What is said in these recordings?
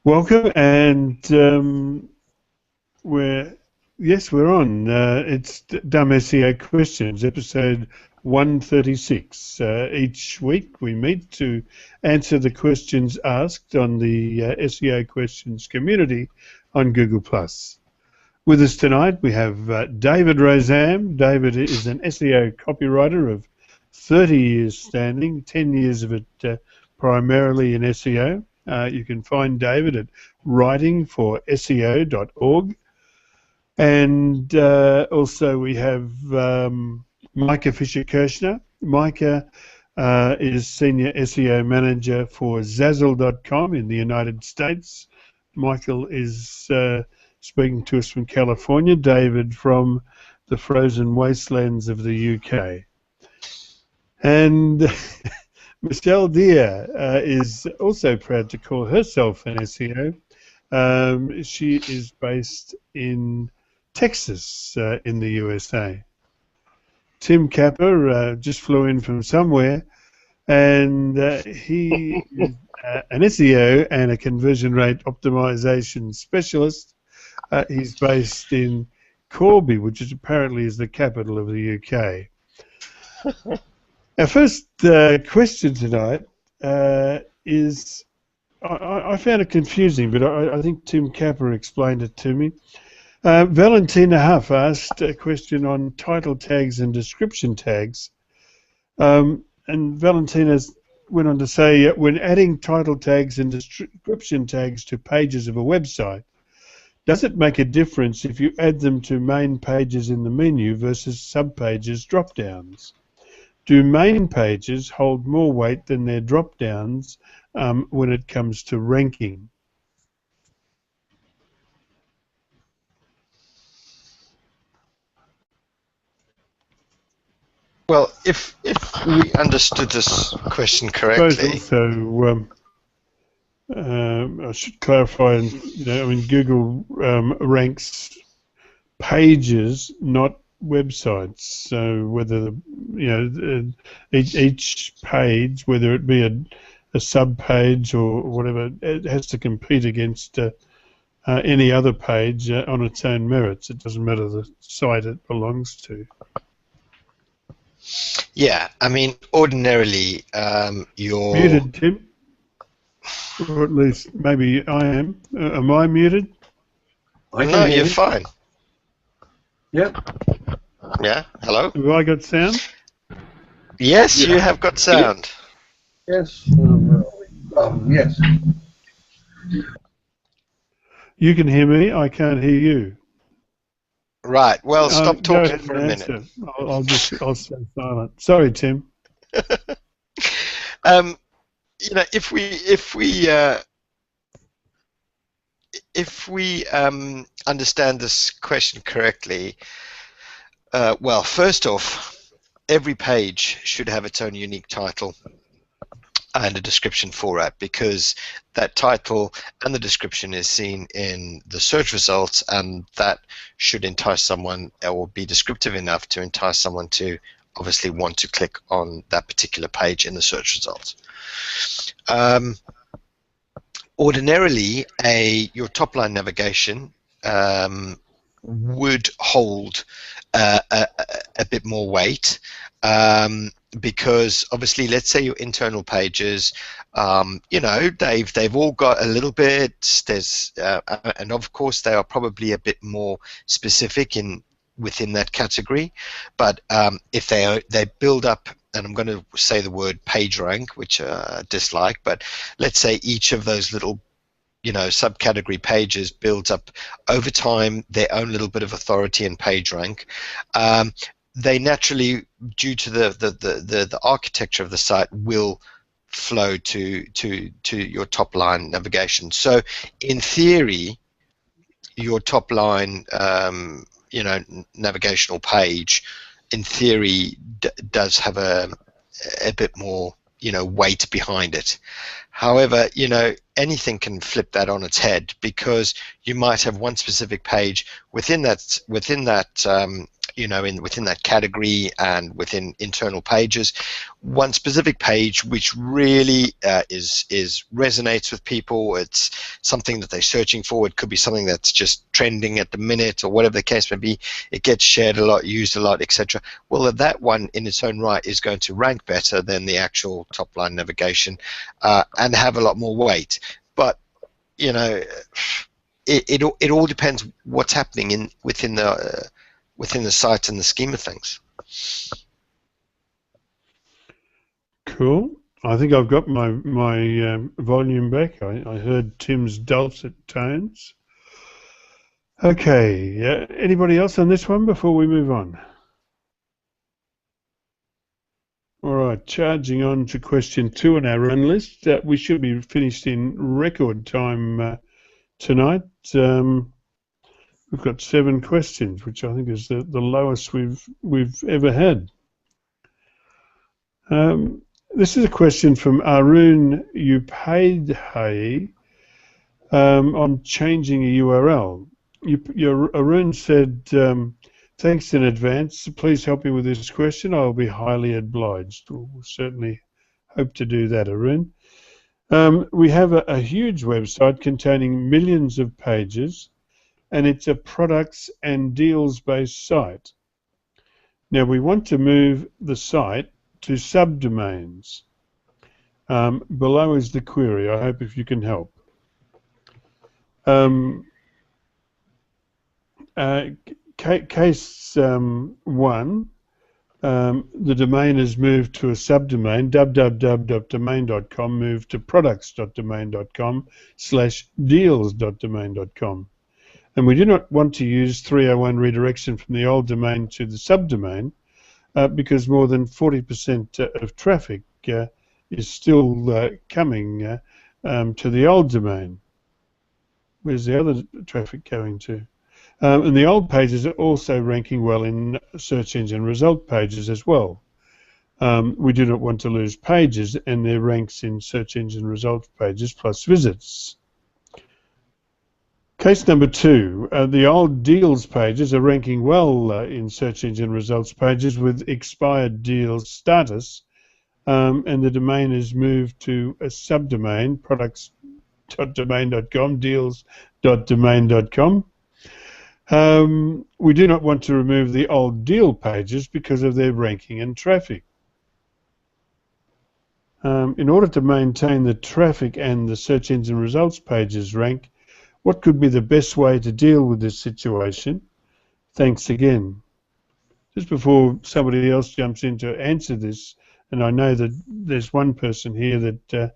Welcome, and we're on. It's Dumb SEO Questions, episode 136. Each week we meet to answer the questions asked on the SEO Questions community on Google+. With us tonight we have David Rosam. David is an SEO copywriter of 30 years standing, 10 years of it primarily in SEO. You can find David at writingforseo.org. And also we have Micah Fisher-Kirshner. Micah is Senior SEO Manager for Zazzle.com in the United States. Michael is speaking to us from California. David from the frozen wastelands of the UK. And Michelle Deere is also proud to call herself an SEO. She is based in Texas in the USA. Tim Capper just flew in from somewhere, and he is an SEO and a conversion rate optimization specialist. He's based in Corby, which is apparently the capital of the UK. Our first question tonight is, I found it confusing, but I think Tim Capper explained it to me. Valentina Huff asked a question on title tags and description tags. And Valentina went on to say, when adding title tags and description tags to pages of a website, does it make a difference if you add them to main pages in the menu versus subpages drop-downs? Do main pages hold more weight than their drop-downs when it comes to ranking? Well, if we understood this question correctly, also, I should clarify. Google ranks pages, not websites. So whether each page, whether it be a sub page or whatever, it has to compete against any other page on its own merits. It doesn't matter the site it belongs to. Yeah, I mean, ordinarily, you're muted, Tim, or at least maybe I am. Am I muted? No, you're fine. Yep. Yeah. Hello. Have I got sound? Yes, yeah. You have got sound. Yes. Yes. You can hear me. I can't hear you. Right. Well, stop talking for a minute. I'll stay silent. Sorry, Tim. If we understand this question correctly, well, first off, every page should have its own unique title and a description for it, because that title and the description is seen in the search results, and that should entice someone, or be descriptive enough to entice someone to obviously want to click on that particular page in the search results. Ordinarily, your top-line navigation would hold a bit more weight, because obviously, let's say your internal pages, they've all got a little bit. There's and of course they are probably a bit more specific within that category. But if they build up, and I'm going to say the word page rank, which I dislike, but let's say each of those little subcategory pages builds up over time their own little bit of authority and page rank. They naturally, due to the architecture of the site, will flow to your top line navigation. So in theory, your top line navigational page, in theory, does have a bit more weight behind it. However, anything can flip that on its head, because you might have one specific page within that you know, within that category and within internal pages, one specific page which really is resonates with people. It's something that they're searching for. It could be something that's just trending at the minute, or whatever the case may be. It gets shared a lot, used a lot, etc. Well, that one in its own right is going to rank better than the actual top line navigation, and have a lot more weight. But you know, it all depends what's happening within the site and the scheme of things. Cool. I think I've got my volume back. I heard Tim's dulcet tones. Okay. Anybody else on this one before we move on? All right. Charging on to question 2 on our run list. We should be finished in record time tonight. We've got 7 questions, which I think is the lowest we've ever had. This is a question from Arun Upadhyay on changing a URL. Arun said, thanks in advance. Please help me with this question. I'll be highly obliged. We'll certainly hope to do that, Arun. We have a huge website containing millions of pages, and it's a products and deals-based site. Now, we want to move the site to subdomains. Below is the query. I hope if you can help. Case 1, the domain is moved to a subdomain, www.domain.com, moved to products.domain.com/deals.domain.com. And we do not want to use 301 redirection from the old domain to the subdomain, because more than 40% of traffic is still coming to the old domain. Where's the other traffic going to? And the old pages are also ranking well in search engine result pages as well. We do not want to lose pages and their ranks in search engine result pages plus visits. Case number 2, the old deals pages are ranking well in search engine results pages with expired deals status, and the domain is moved to a subdomain, products.domain.com, deals.domain.com. We do not want to remove the old deal pages because of their ranking and traffic. In order to maintain the traffic and the search engine results pages rank, what could be the best way to deal with this situation? Thanks again. Just before somebody else jumps in to answer this, and I know that there's one person here that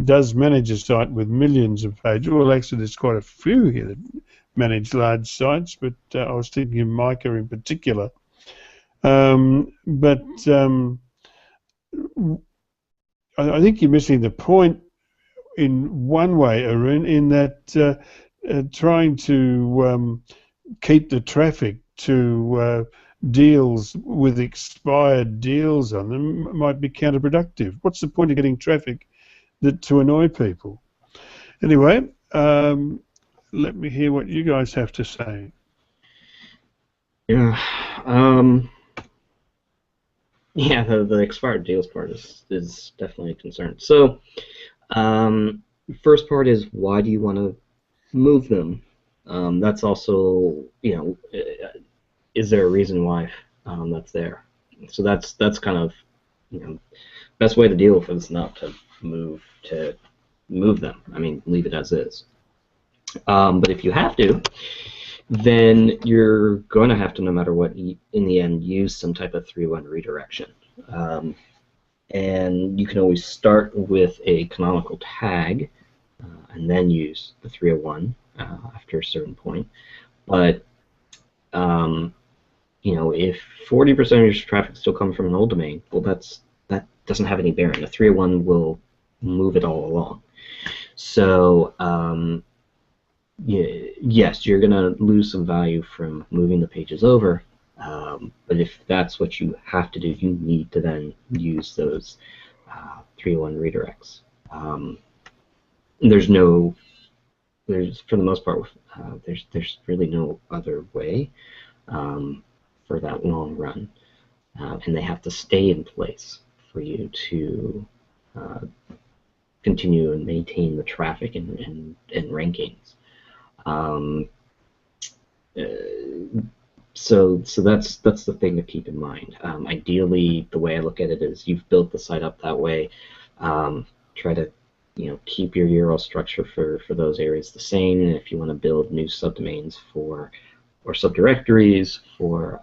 does manage a site with millions of pages. Well, actually, there's quite a few here that manage large sites, but I was thinking of Micah in particular. I think you're missing the point in one way, Arun, in that trying to keep the traffic to deals with expired deals on them might be counterproductive. What's the point of getting traffic to annoy people? Anyway, let me hear what you guys have to say. Yeah, the expired deals part is definitely a concern. So, first part is, why do you want to move them? That's also, is there a reason why that's there? So that's kind of, best way to deal with it is not to move them. I mean, leave it as is. But if you have to, then you're going to have to, no matter what, in the end, use some type of 301 redirection. And you can always start with a canonical tag and then use the 301 after a certain point. But if 40% of your traffic still comes from an old domain, well, that doesn't have any bearing. The 301 will move it all along. So yes, you're going to lose some value from moving the pages over. But if that's what you have to do, you need to then use those 301 redirects. There's for the most part, there's really no other way. for that long run, and they have to stay in place for you to continue and maintain the traffic and rankings. So that's the thing to keep in mind. Ideally, the way I look at it is you've built the site up that way. Try to keep your URL structure for those areas the same. And if you want to build new subdomains or subdirectories for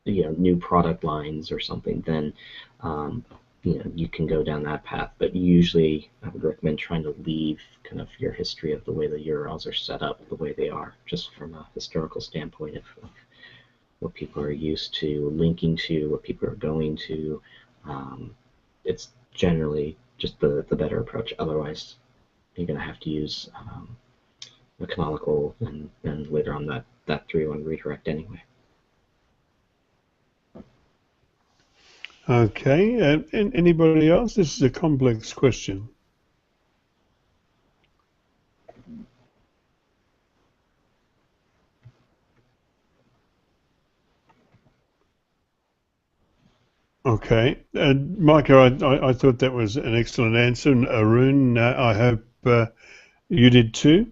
new product lines or something, then you can go down that path. But usually I would recommend trying to leave kind of your history of the way the URLs are set up the way they are, just from a historical standpoint of what people are used to linking to, what people are going to. It's generally just the better approach. Otherwise, you're going to have to use a canonical and then later on that 301 redirect anyway. Okay, and anybody else? This is a complex question. Okay, Micah, I thought that was an excellent answer, and Arun, I hope you did too.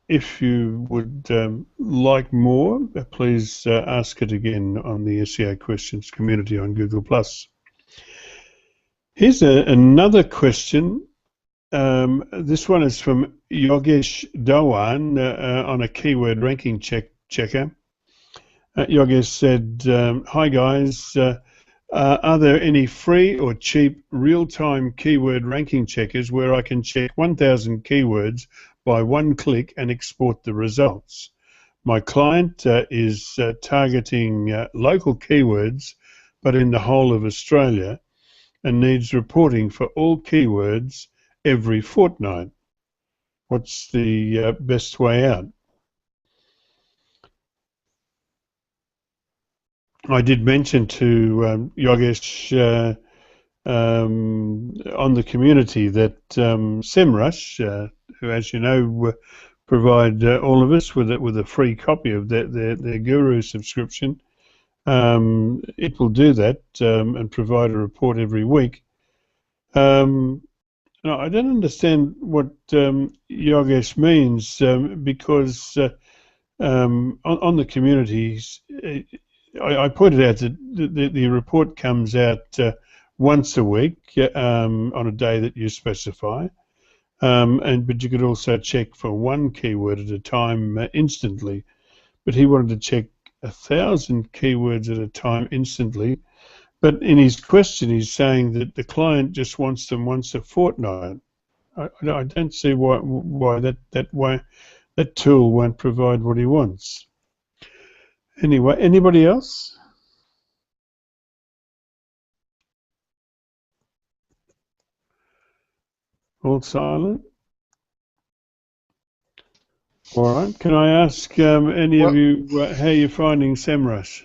If you would like more, please ask it again on the SEO Questions community on Google+. Here's another question. This one is from Yogesh Dhawan on a keyword ranking checker. Yogesh said, "Hi guys, are there any free or cheap real-time keyword ranking checkers where I can check 1,000 keywords by one click and export the results? My client is targeting local keywords, but in the whole of Australia, and needs reporting for all keywords every fortnight. What's the best way out?" I did mention to Yogesh on the community that SEMrush, who, as you know, provide all of us with a free copy of their Guru subscription, it will do that and provide a report every week. No, I don't understand what Yogesh means because on the communities, I pointed out that the report comes out once a week on a day that you specify, but you could also check for one keyword at a time instantly. But he wanted to check 1,000 keywords at a time instantly. But in his question, he's saying that the client just wants them once a fortnight. I don't see why that tool won't provide what he wants. Anyway, anybody else? All silent? All right. Can I ask any of you how you're finding SEMrush?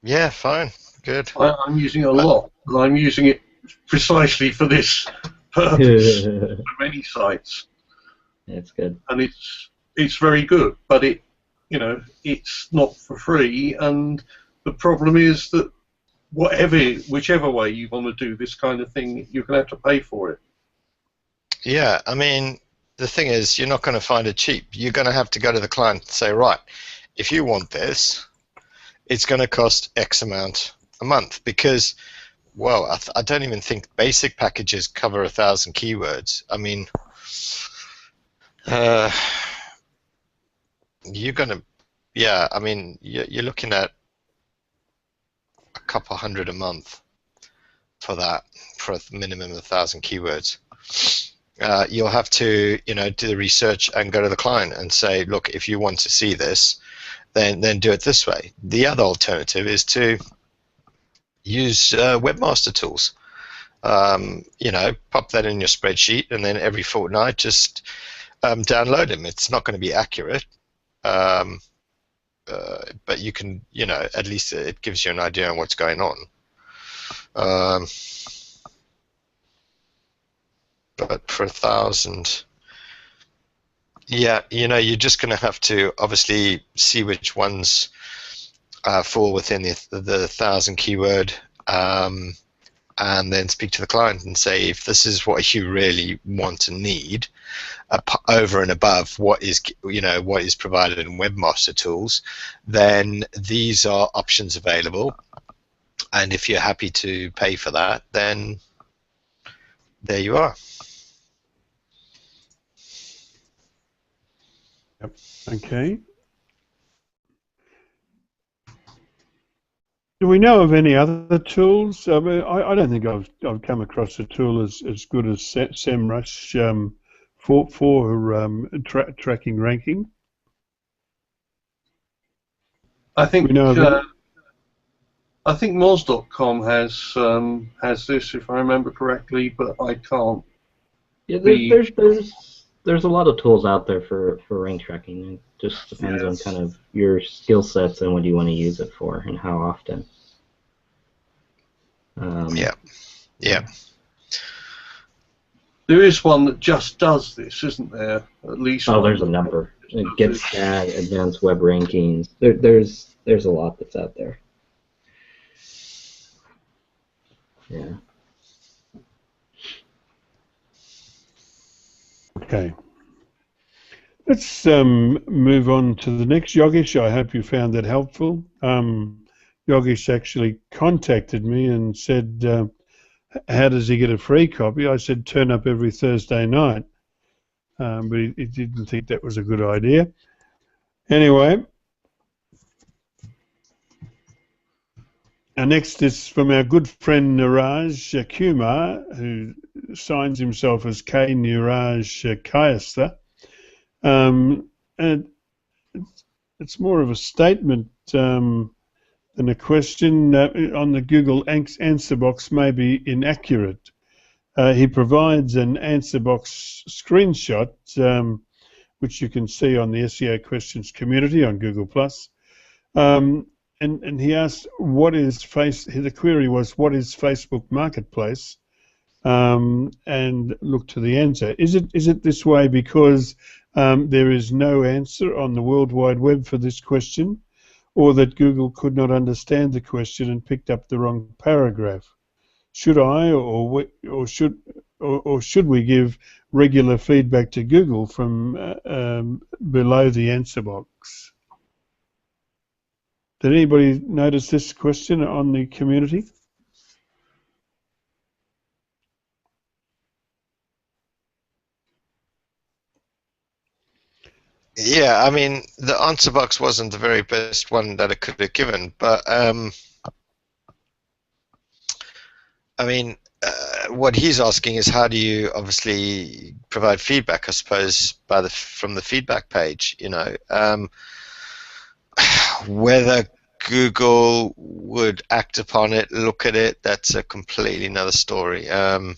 Yeah, fine, good. I'm using it a lot, and I'm using it precisely for this purpose for many sites. That's good. And it's very good, but it's not for free, and the problem is that whichever way you want to do this kind of thing, you're going to have to pay for it. Yeah, I mean, the thing is, you're not going to find it cheap. You're going to have to go to the client and say, right, if you want this, it's going to cost X amount a month, because, well, I don't even think basic packages cover 1,000 keywords. I mean, you're going to, yeah, I mean, you're looking at a couple hundred a month for that, for a minimum of 1,000 keywords. You'll have to, do the research and go to the client and say, look, if you want to see this, then do it this way. The other alternative is to use webmaster tools. Pop that in your spreadsheet, and then every fortnight just download them. It's not going to be accurate, but you can, at least it gives you an idea on what's going on. But for 1,000 Yeah, you're just going to have to obviously see which ones fall within the 1,000 keyword, and then speak to the client and say, if this is what you really want and need, over and above what is provided in Webmaster Tools, then these are options available. And if you're happy to pay for that, then there you are. Yep. Okay. Do we know of any other tools? I mean, I don't think I've come across a tool as good as SEMrush for tracking ranking. I think We know of any? I think Moz.com has this, if I remember correctly, but I can't. Yeah, be- there's a lot of tools out there for rank tracking. It just depends on kind of your skill sets and what you want to use it for and how often. Yeah. There is one that just does this, isn't there? At least. Oh, there's a number. GetStat, Advanced Web Rankings. There's a lot that's out there. Yeah. Okay. Let's move on to the next. Yogesh, I hope you found that helpful. Yogesh actually contacted me and said, how does he get a free copy? I said, turn up every Thursday night. But he didn't think that was a good idea. Anyway, our next is from our good friend Niraj Kumar, who signs himself as K. Niraj Kayastha. And it's more of a statement than a question. On the Google answer box may be inaccurate. He provides an answer box screenshot, which you can see on the SEO Questions community on Google+. And he asked, the query was, what is Facebook Marketplace? And look to the answer. Is it this way because there is no answer on the World Wide Web for this question, or that Google could not understand the question and picked up the wrong paragraph? Should I or should we give regular feedback to Google from below the answer box? Did anybody notice this question on the community? Yeah, I mean, the answer box wasn't the very best one that it could have given, but I mean, what he's asking is, how do you obviously provide feedback? I suppose from the feedback page, whether Google would act upon it, look at it, that's a completely another story. Yeah,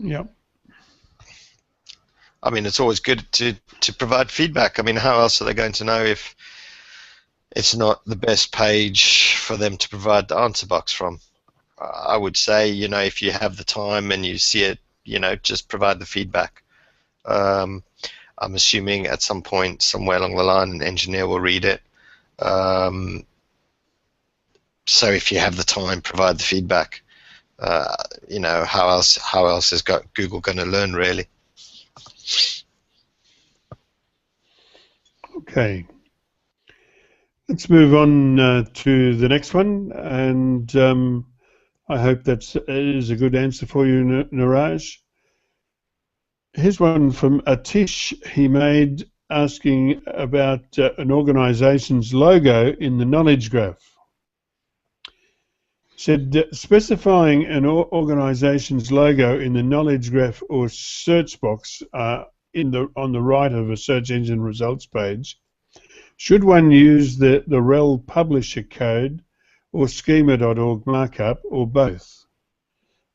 Yeah. I mean, it's always good to provide feedback. I mean, how else are they going to know if it's not the best page for them to provide the answer box from? I would say, if you have the time and you see it, just provide the feedback. I'm assuming at some point, somewhere along the line, an engineer will read it. So if you have the time, provide the feedback. How else is Google going to learn, really? Okay. Let's move on to the next one, and I hope that is a good answer for you, Niraj. Here's one from Atish. He made asking about an organization's logo in the knowledge graph. Said specifying an organization's logo in the knowledge graph or search box on the right of a search engine results page. Should one use the rel publisher code or schema.org markup, or both?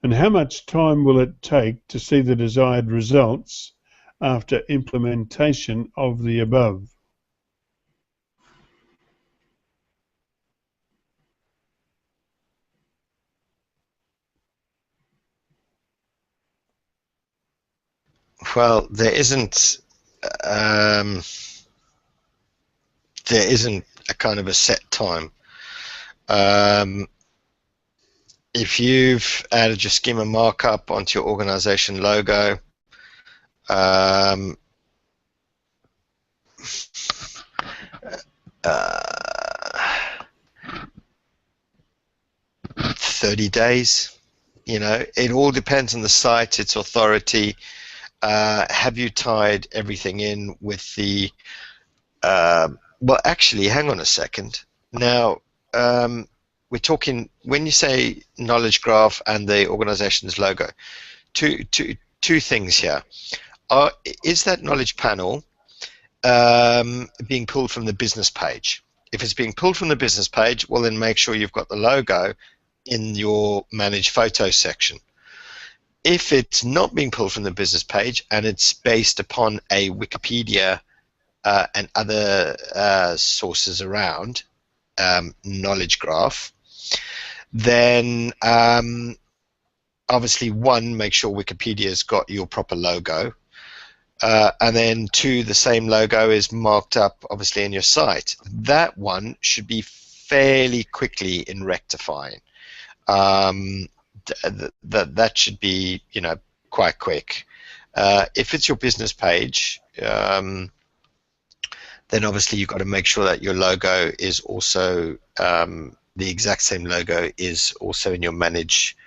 And how much time will it take to see the desired results after implementation of the above? Well, there isn't a kind of a set time. If you've added your schema markup onto your organization logo, 30 days. You know, it all depends on the site, its authority. Have you tied everything in with the well, actually, hang on a second. Now, we're talking, when you say knowledge graph and the organization's logo, two things here. Is that knowledge panel being pulled from the business page? If it's being pulled from the business page, well, then make sure you've got the logo in your manage photos section. If it's not being pulled from the business page and it's based upon a Wikipedia and other sources around knowledge graph, then obviously, one, make sure Wikipedia's got your proper logo, and then two, the same logo is marked up obviously in your site. That one should be fairly quickly in rectifying. That should be, you know, quite quick. If it's your business page, then obviously you've got to make sure that your logo is also the exact same logo is also in your manage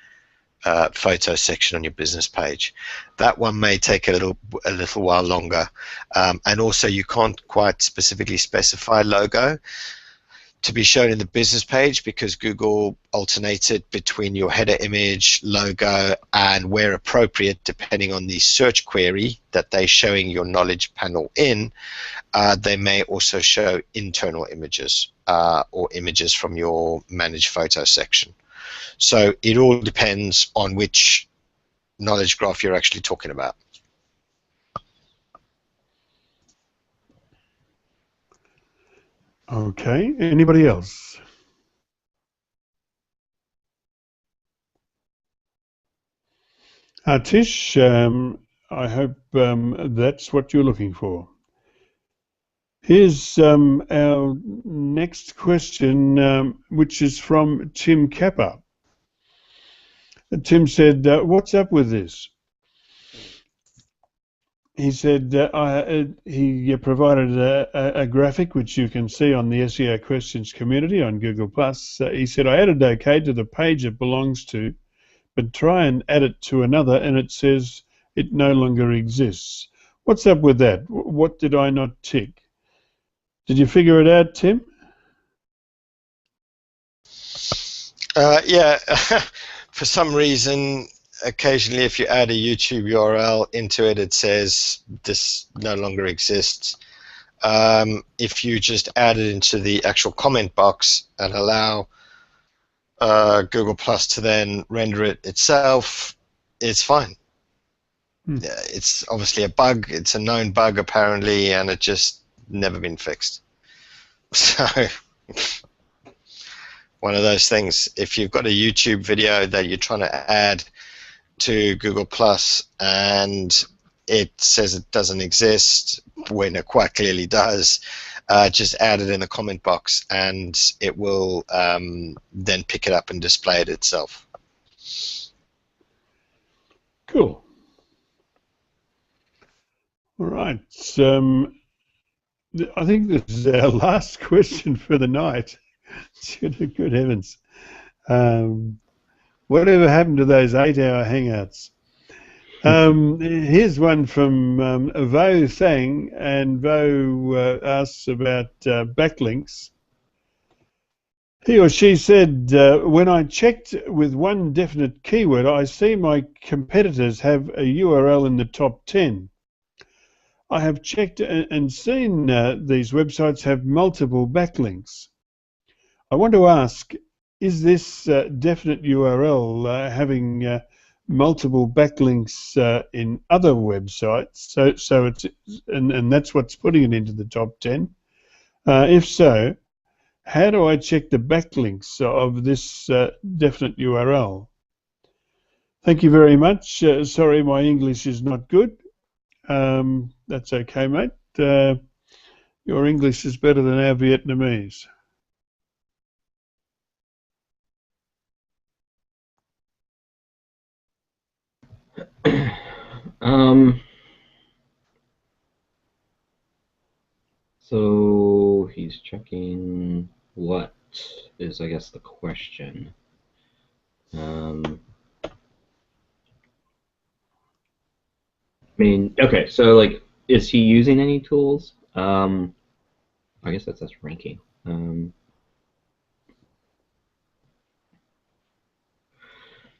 photo section on your business page. That one may take a little while longer, and also you can't quite specifically specify logo to be shown in the business page because Google alternated between your header image, logo, and where appropriate, depending on the search query that they're showing your knowledge panel in, they may also show internal images or images from your manage photo section. So it all depends on which knowledge graph you're actually talking about. Okay, anybody else? Tish, I hope that's what you're looking for. Here's our next question, which is from Tim Kappa. Tim said, what's up with this? He said he provided a graphic which you can see on the SEO Questions community on Google+. He said, I added OK to the page it belongs to, but try and add it to another and it says it no longer exists. What's up with that? What did I not tick? Did you figure it out, Tim? Yeah, for some reason, occasionally if you add a YouTube URL into it, it says this no longer exists. If you just add it into the actual comment box and allow Google Plus to then render it itself, it's fine. It's obviously a bug. It's a known bug apparently, and it just never been fixed. So one of those things. If you've got a YouTube video that you're trying to add to Google Plus and it says it doesn't exist when it quite clearly does, just add it in the comment box and it will then pick it up and display it itself. Cool. All right. I think this is our last question for the night. Good heavens. Whatever happened to those 8-hour hangouts? Here's one from Vo Thang, and Vo asks about backlinks. He or she said, when I checked with one definite keyword, I see my competitors have a URL in the top 10. I have checked and seen these websites have multiple backlinks. I want to ask, is this definite URL having multiple backlinks in other websites? So it's and that's what's putting it into the top 10. If so, how do I check the backlinks of this definite URL? Thank you very much. Sorry, my English is not good. That's okay, mate. Your English is better than our Vietnamese. So he's checking what is, I guess, the question. I mean, okay, so like, is he using any tools? I guess that's ranking.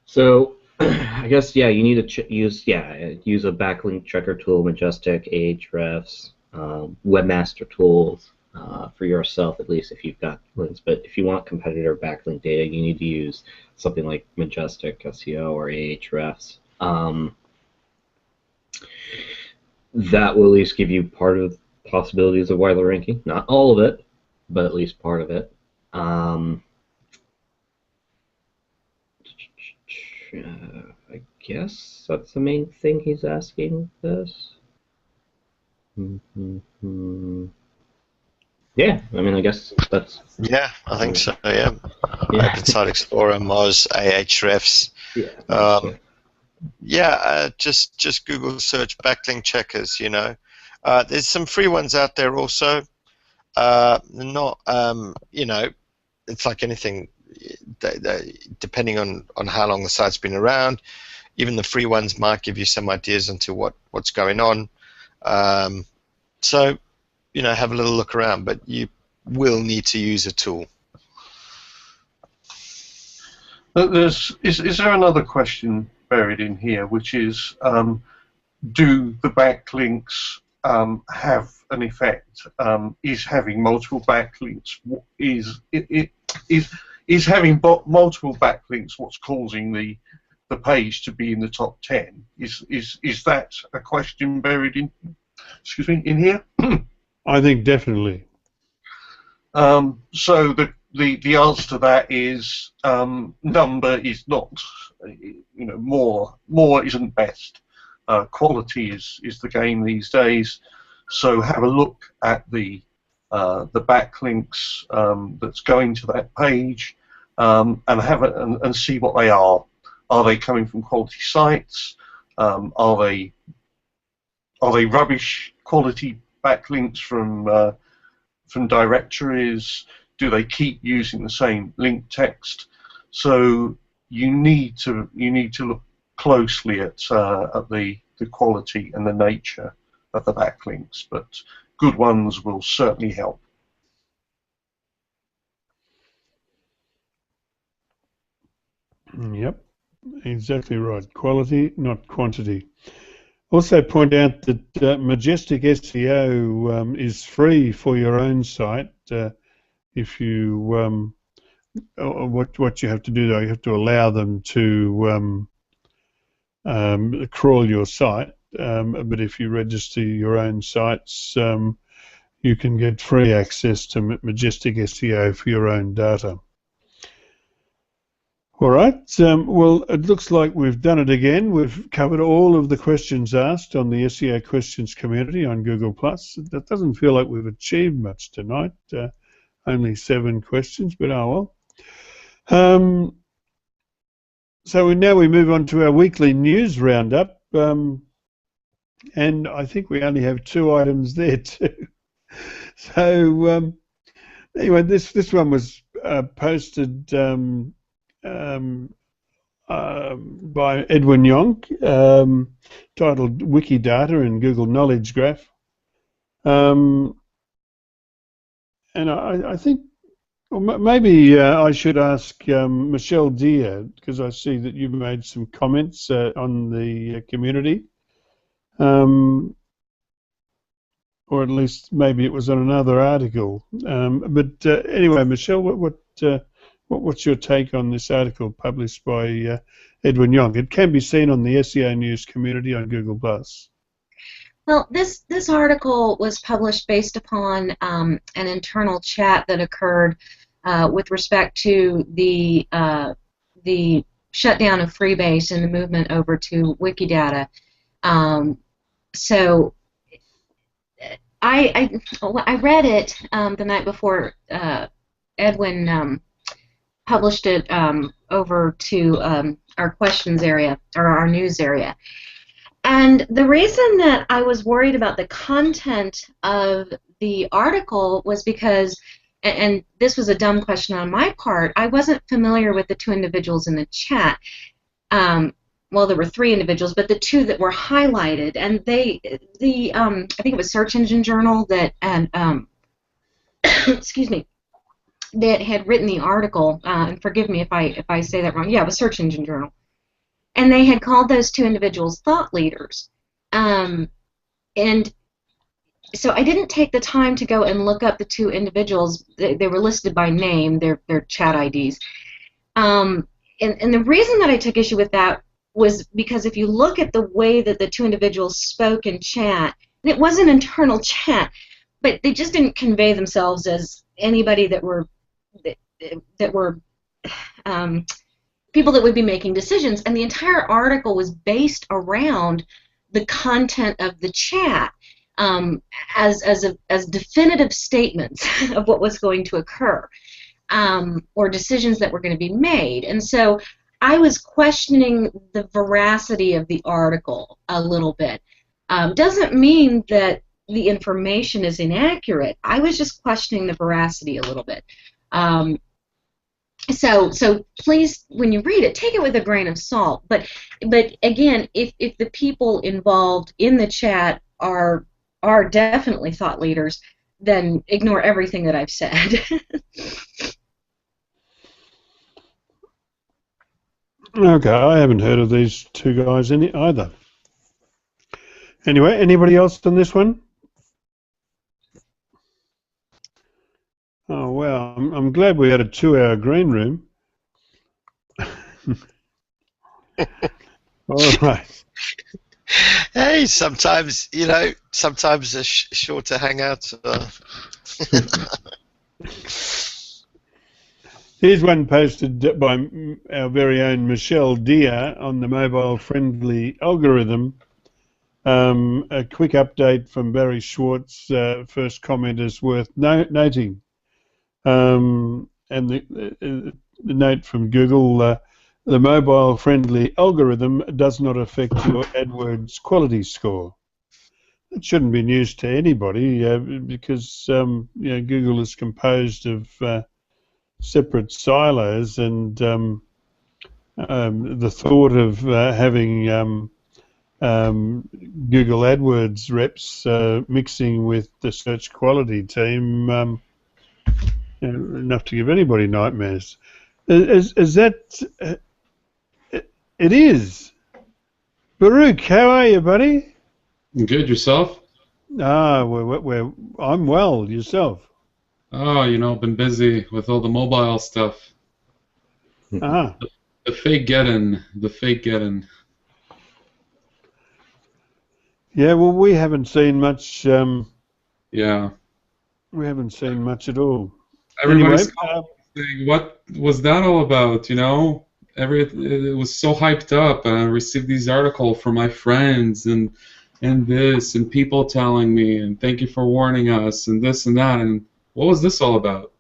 So I guess, yeah, you need to use a backlink checker tool, Majestic, Ahrefs, webmaster tools for yourself, at least if you've got links. But if you want competitor backlink data, you need to use something like Majestic SEO or Ahrefs. That will at least give you part of the possibilities of wireless ranking. Not all of it, but at least part of it. I guess that's the main thing he's asking this. Yeah, I mean, I guess that's... Yeah, I think so, yeah. Open Explorer, Moz, Ahrefs. Just Google search backlink checkers, you know. There's some free ones out there also. Not, you know, it's like anything, depending on how long the site's been around. Even the free ones might give you some ideas into what's going on. So, you know, have a little look around, but you will need to use a tool. Is there another question buried in here, which is, do the backlinks have an effect? Is having multiple backlinks is having multiple backlinks what's causing the page to be in the top 10? Is that a question buried in? Excuse me, in here? I think definitely. So the answer to that is number is not, you know, more isn't best. Quality is the game these days. So have a look at the backlinks that's going to that page, and have it and see what they are. Are they coming from quality sites? Are they rubbish quality backlinks from directories? Do they keep using the same link text? So you need to look closely at the quality and the nature of the backlinks, but good ones will certainly help. Yep, exactly right. Quality, not quantity. Also point out that Majestic SEO is free for your own site. If you what you have to do though, you have to allow them to crawl your site. But if you register your own sites, you can get free access to Majestic SEO for your own data. All right, well, it looks like we've done it again. We've covered all of the questions asked on the SEO Questions community on Google+. That doesn't feel like we've achieved much tonight, only 7 questions, but oh well. So now we move on to our weekly news roundup, and I think we only have 2 items there too. So anyway, this one was posted by Edwin Yonk, titled Wikidata and Google Knowledge Graph. And I think, well, maybe I should ask Michelle Deere, because I see that you made some comments on the community, or at least maybe it was on another article. But anyway, Michelle, what's your take on this article published by Edwin Yonk? It can be seen on the SEO News community on Google+. Well, this article was published based upon an internal chat that occurred with respect to the shutdown of Freebase and the movement over to Wikidata. So I read it the night before Edwin published it over to our questions area, or our news area. And the reason that I was worried about the content of the article was because, and this was a dumb question on my part, I wasn't familiar with the two individuals in the chat. Well, there were three individuals, but the two that were highlighted, and I think it was Search Engine Journal that, and excuse me, that had written the article, and forgive me if I say that wrong. Yeah, it was Search Engine Journal. And they had called those two individuals thought leaders. And so I didn't take the time to go and look up the two individuals. They were listed by name, their chat IDs. And the reason that I took issue with that was because if you look at the way that the two individuals spoke in chat, and it was an internal chat, but they just didn't convey themselves as anybody that were people that would be making decisions, and the entire article was based around the content of the chat as definitive statements of what was going to occur, or decisions that were going to be made. And so I was questioning the veracity of the article a little bit. Doesn't mean that the information is inaccurate. I was just questioning the veracity a little bit. So please, when you read it, take it with a grain of salt. But again, if the people involved in the chat are definitely thought leaders, then ignore everything that I've said. Okay, I haven't heard of these two guys either. Anyway, anybody else on this one? Oh, well, I'm glad we had a 2-hour green room. All right. Hey, sometimes, sometimes a shorter hangout. Here's one posted by our very own Michelle Deere on the mobile-friendly algorithm. A quick update from Barry Schwartz. First comment is worth noting. And the note from Google, the mobile-friendly algorithm does not affect your AdWords quality score. It shouldn't be news to anybody because Google is composed of separate silos, and the thought of having Google AdWords reps mixing with the search quality team, enough to give anybody nightmares. Is that? It is. Baruch, how are you, buddy? Good, yourself? I'm well. Yourself? Oh, been busy with all the mobile stuff. Ah. The fake get-in. Yeah, well, we haven't seen much. Yeah. We haven't seen much at all. Everybody's saying, what was that all about? It was so hyped up, and I received these articles from my friends and this, and people telling me, and thank you for warning us, and this and that, and what was this all about?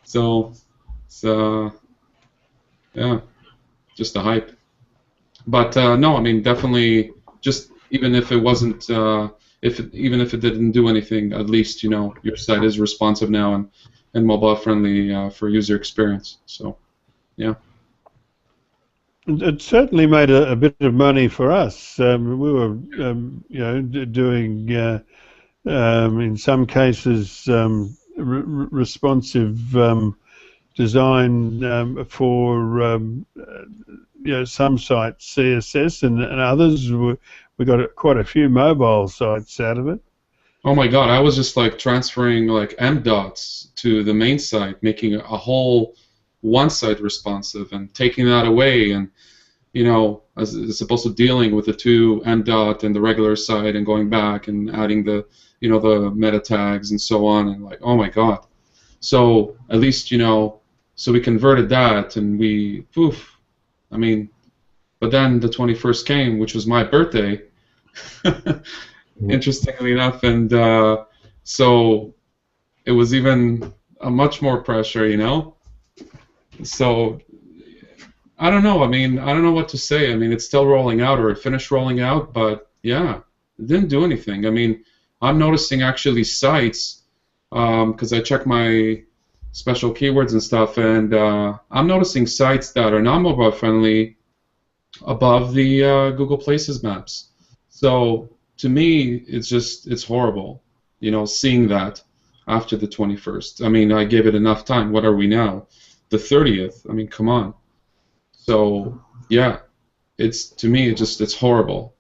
So yeah, just a hype. But no, I mean, definitely, just even if it wasn't, even if it didn't do anything, at least your site is responsive now and mobile friendly for user experience. So yeah. It certainly made a bit of money for us. We were, doing in some cases responsive design for some sites CSS, and others we got quite a few mobile sites out of it. Oh my God! I was just like transferring like MDOTs to the main site, making a whole one site responsive, and taking that away, and as opposed to dealing with the two MDOT and the regular site and going back and adding the the meta tags and so on, and like, oh my God. So at least so we converted that, and but then the 21st came, which was my birthday, Interestingly enough, and so it was even a much more pressure, you know. So I don't know. I mean, I don't know what to say. I mean, it's still rolling out, or it finished rolling out, but yeah, it didn't do anything. I mean, I'm noticing actually sites, because I check my special keywords and stuff, and I'm noticing sites that are not mobile friendly above the Google Places maps. So to me, it's horrible, you know, seeing that after the 21st. I mean, I gave it enough time. What are we now? The 30th. I mean, come on. So yeah, it's, to me, it's horrible.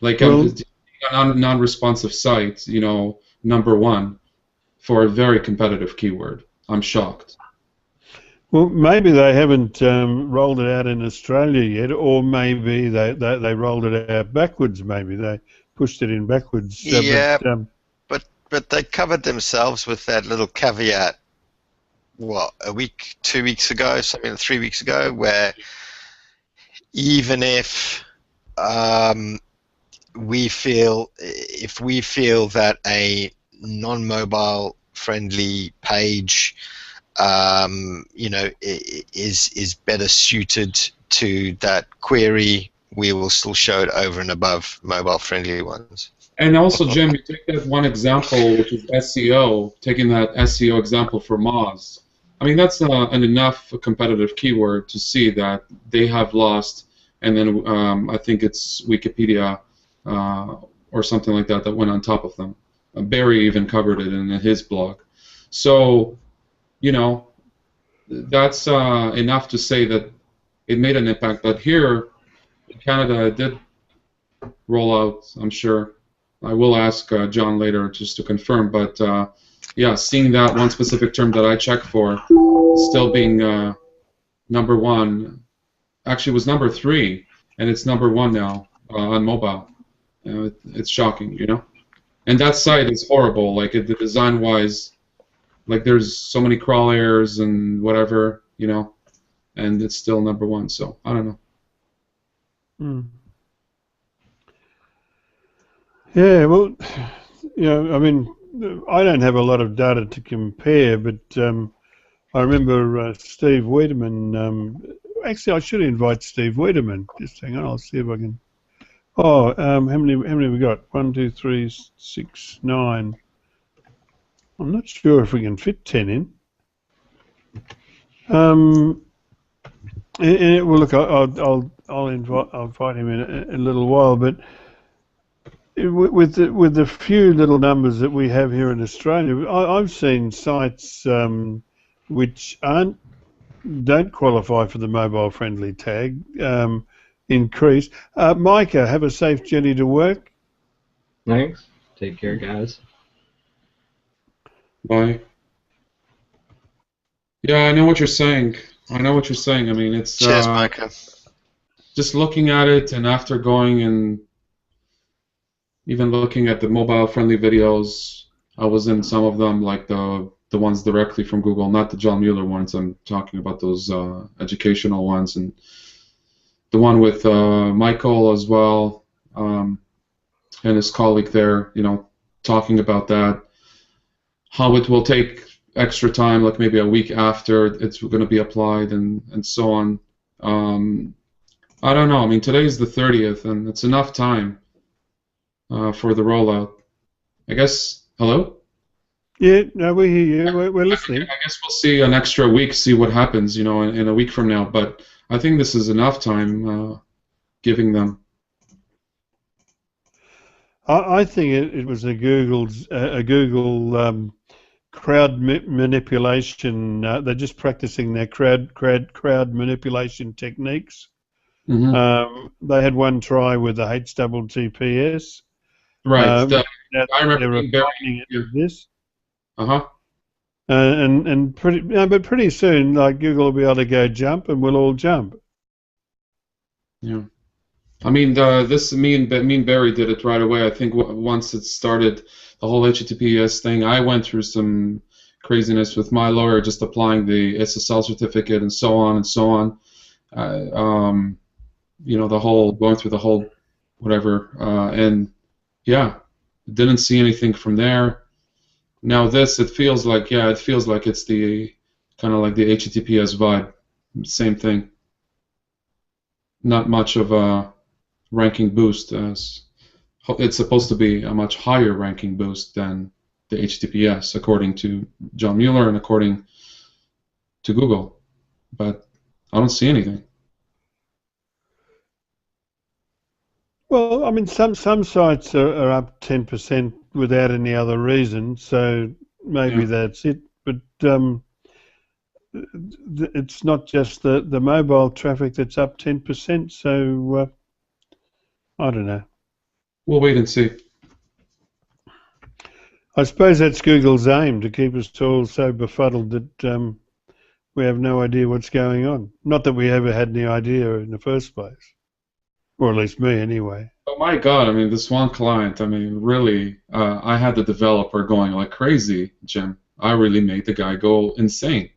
Like, Well, on a non-responsive site, you know, #1 for a very competitive keyword. I'm shocked. well, maybe they haven't rolled it out in Australia yet, or maybe they rolled it out backwards. Maybe they pushed it in backwards. Yeah, But but they covered themselves with that little caveat. What, a week, 2 weeks ago, something 3 weeks ago, where even if if we feel that a non-mobile friendly page, you know, is better suited to that query, we will still show it over and above mobile friendly ones. And also, Jim, you take that one example, which is SEO, taking that SEO example for Moz. I mean, that's an enough competitive keyword to see that they have lost, and then I think it's Wikipedia or something like that that went on top of them. Barry even covered it in his blog. So, you know, that's enough to say that it made an impact. But here in Canada, it did roll out, I'm sure. I will ask John later just to confirm, but yeah, seeing that one specific term that I checked for still being #1, actually it was #3, and it's #1 now on mobile. It's shocking, you know. And that site is horrible. Like the design-wise, like there's so many crawl errors and whatever, you know, and it's still #1. So I don't know. yeah, well, you know, I mean, I don't have a lot of data to compare, but I remember Steve Wiedemann. Actually, I should invite Steve Wiedemann. Just hang on, I'll see if I can. Oh, how many have we got? 1, 2, 3, 6, 9. I'm not sure if we can fit 10 in. Well, look, I'll invite him in a little while, but with the few little numbers that we have here in Australia, I've seen sites which don't qualify for the mobile friendly tag increase. Micah, have a safe journey to work. Thanks. Take care, guys. Bye. Yeah, I know what you're saying. I mean, it's Cheers, Micah. just looking at it, and after going and even looking at the mobile-friendly videos, I was in some of them, like the ones directly from Google, not the John Mueller ones. I'm talking about those educational ones, and the one with Michael as well, and his colleague there, you know, talking about that, how it will take extra time, like maybe a week after it's going to be applied, and so on. I don't know. I mean, today's the 30th, and it's enough time for the rollout. I guess. Hello? Yeah, no, we hear you. We're listening. I guess we'll see an extra week, see what happens, you know, in a week from now. But I think this is enough time giving them. I think it was a Google crowd manipulation. They're just practicing their crowd manipulation techniques. Mm-hmm. They had one try with the HTTPS. Right. I remember refining it with this. Uh-huh. And but pretty soon, like, Google will be able to go jump, and we'll all jump. Yeah. I mean, me and Barry did it right away. I think once it started, the whole HTTPS thing, I went through some craziness with my lawyer, just applying the SSL certificate and so on and so on. You know, going through the whole whatever, and yeah, didn't see anything from there. Now this, it feels like it's the kind of like the HTTPS vibe, same thing. Not much of a ranking boost, as it's supposed to be a much higher ranking boost than the HTTPS, according to John Mueller and according to Google, but I don't see anything. Well, I mean, some sites are up 10% without any other reason, so maybe that's it. But it's not just the mobile traffic that's up 10%, so I don't know. We'll wait and see. I suppose that's Google's aim, to keep us all so befuddled that we have no idea what's going on. Not that we ever had any idea in the first place. Or at least me, anyway. Oh my God, I mean, this one client, I mean, really, I had the developer going like crazy, Jim. I really made the guy go insane.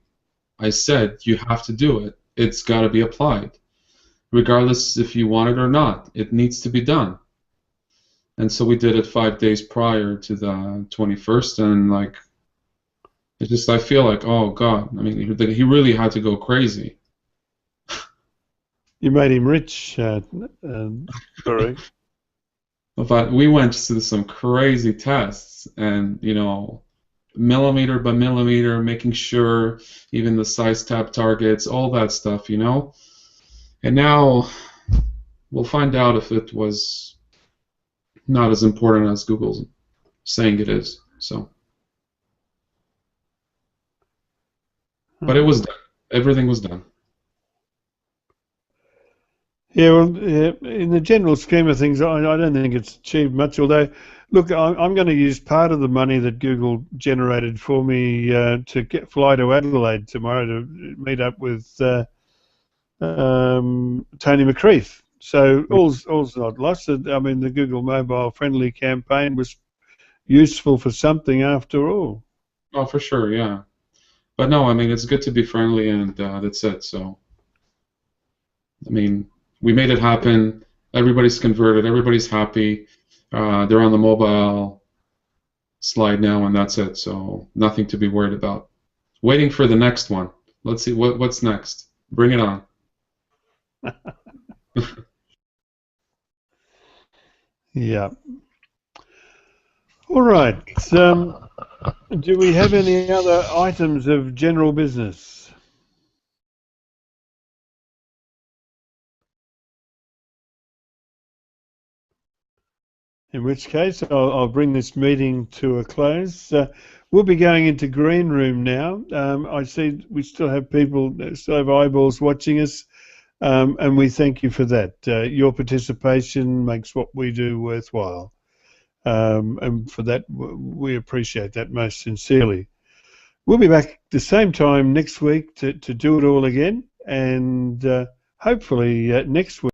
I said, you have to do it. It's got to be applied. Regardless if you want it or not, it needs to be done. And so we did it 5 days prior to the 21st, and like, it's just, I feel like, oh God, I mean, he really had to go crazy. You made him rich, sorry. But we went through some crazy tests, and you know, millimeter by millimeter, making sure even the size tab targets, all that stuff, you know. And now we'll find out if it was not as important as Google's saying it is. So, but it was done. Everything was done. Yeah, well, in the general scheme of things, I don't think it's achieved much. Although, look, I'm going to use part of the money that Google generated for me to fly to Adelaide tomorrow to meet up with Tony McCreath. So all's not lost. I mean, the Google Mobile Friendly campaign was useful for something after all. Oh, for sure, yeah. But no, I mean, it's good to be friendly, and that's it. So, I mean, we made it happen. Everybody's converted. Everybody's happy. They're on the mobile slide now, and that's it. So nothing to be worried about. Waiting for the next one. Let's see what's next. Bring it on. Yeah. All right. Do we have any other items of general business? In which case, I'll bring this meeting to a close. We'll be going into green room now. I see we still have people, still have eyeballs watching us, and we thank you for that. Your participation makes what we do worthwhile, and for that we appreciate that most sincerely. We'll be back the same time next week to do it all again, and hopefully next week.